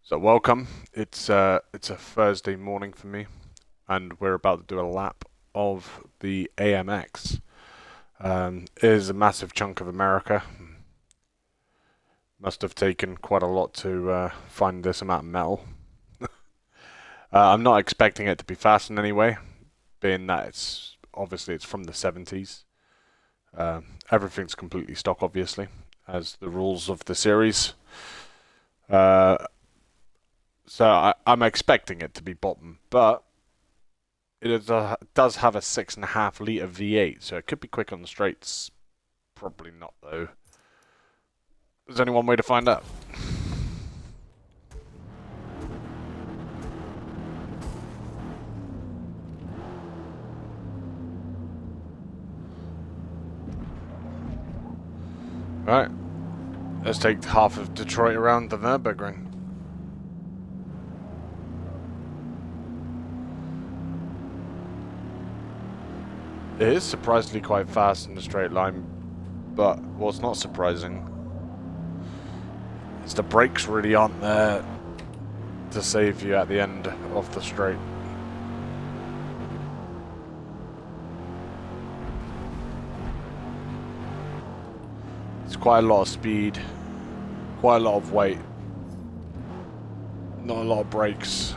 So welcome. It's a Thursday morning for me, and we're about to do a lap of the AMX. It is a massive chunk of America. Must have taken quite a lot to find this amount of metal. I'm not expecting it to be fast in any way, being that it's from the 70s. Everything's completely stock, obviously, as the rules of the series. Uh, I'm expecting it to be bottom, but does have a 6.5 litre V8, so it could be quick on the straights. Probably not, though. There's only one way to find out. Alright, let's take half of Detroit around the Nürburgring. It is surprisingly quite fast in the straight line, but what's not surprising is the brakes really aren't there to save you at the end of the straight. It's quite a lot of speed, quite a lot of weight, not a lot of brakes.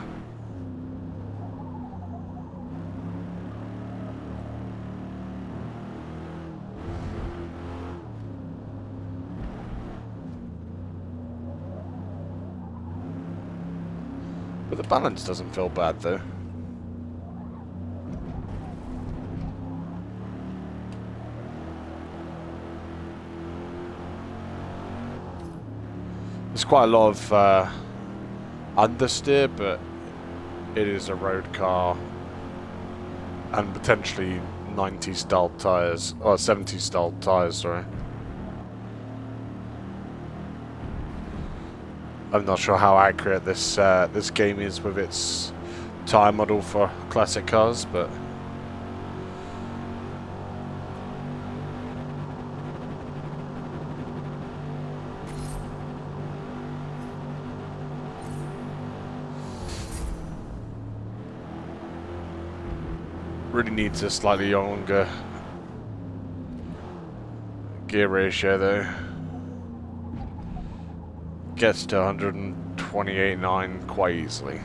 But the balance doesn't feel bad, though. There's quite a lot of understeer, but it is a road car and potentially 90 style tyres, or 70 style tyres, sorry. I'm not sure how accurate this game is with its tyre model for classic cars, but really needs a slightly longer gear ratio though. Gets to 128.9 quite easily.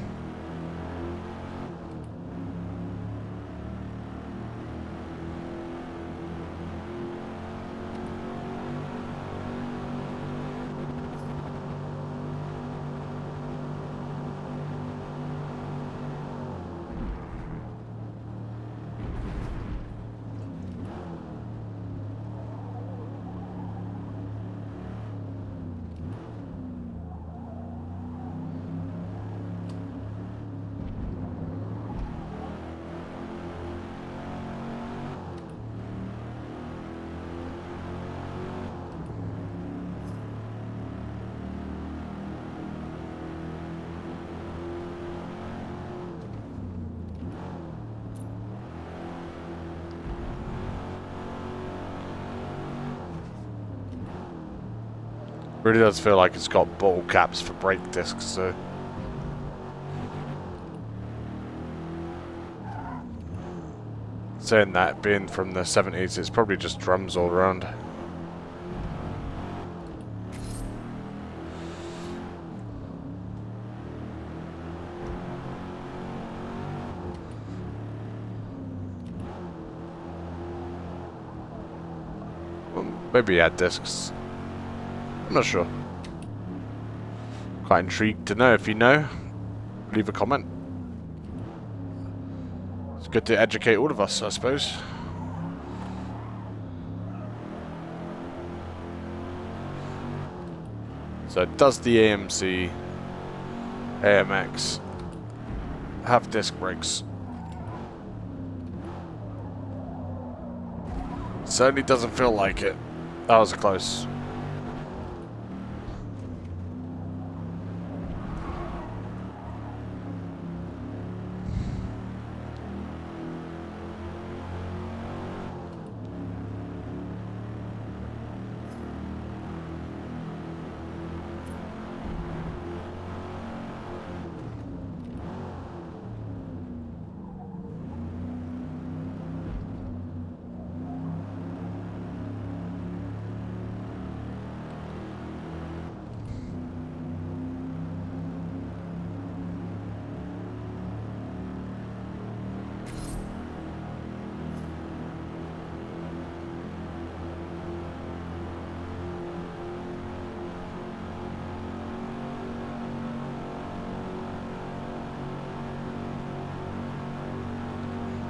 Really does feel like it's got bottle caps for brake discs, so. Saying that, being from the 70s, it's probably just drums all around. Well, maybe he had discs. I'm not sure. Quite intrigued to know. If you know, leave a comment. It's good to educate all of us, I suppose. So does the AMX have disc brakes? Certainly doesn't feel like it. That was close.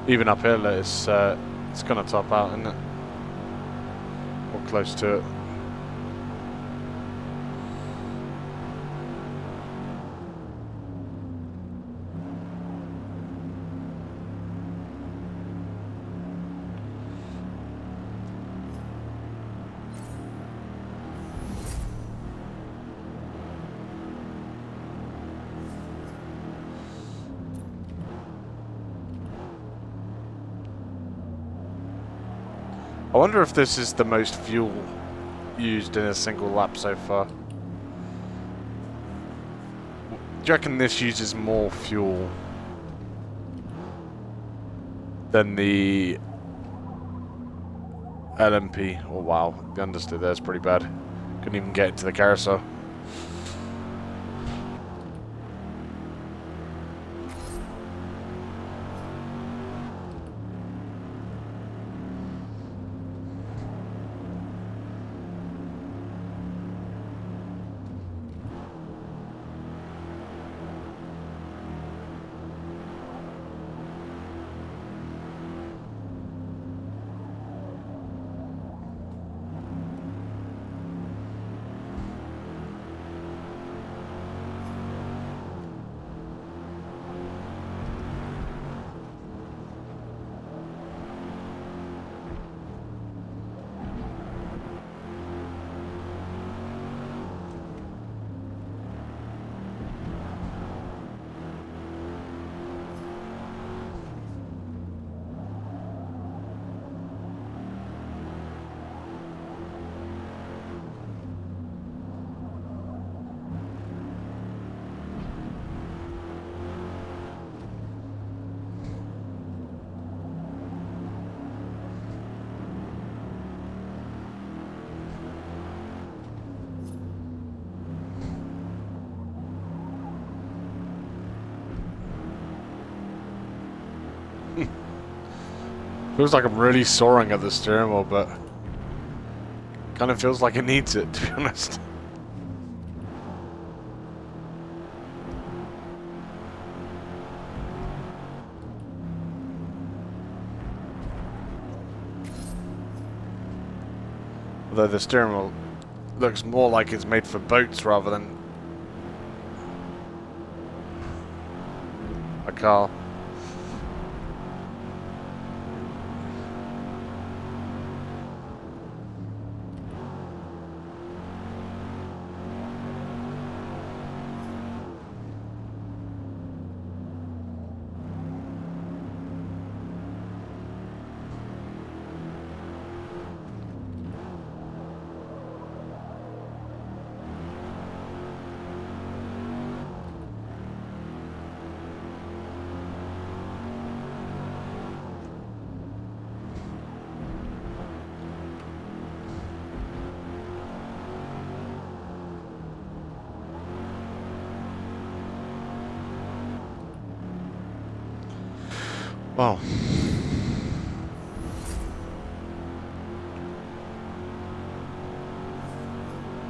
Even uphill, it's gonna top out, isn't it? Or close to it. I wonder if this is the most fuel used in a single lap so far. Do you reckon this uses more fuel than the LMP? Oh wow, the understeer there's pretty bad. Couldn't even get into the carousel. Feels like I'm really soaring at the steering wheel, but kind of feels like it needs it, to be honest. Although the steering wheel looks more like it's made for boats rather than a car. Wow.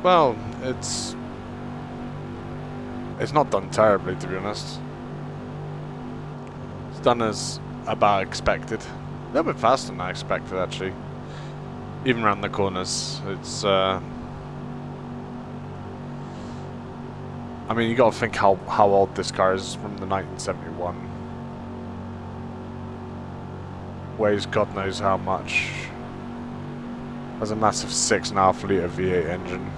Well, it's not done terribly, to be honest. It's done as about expected. A little bit faster than I expected, actually. Even around the corners, it's I mean, you gotta think how old this car is, from the 1971. Weighs God knows how much. Has a massive 6.5 litre V8 engine.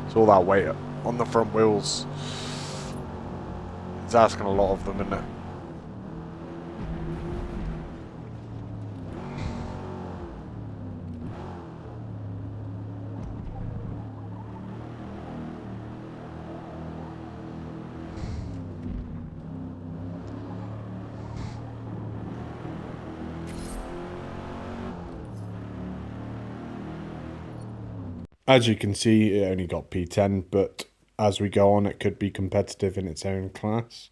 It's all that weight on the front wheels. It's asking a lot of them, isn't it? As you can see, it only got P10, but as we go on, it could be competitive in its own class.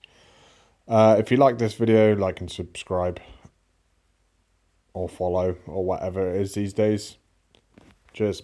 If you like this video, like and subscribe, or follow, or whatever it is these days. Cheers.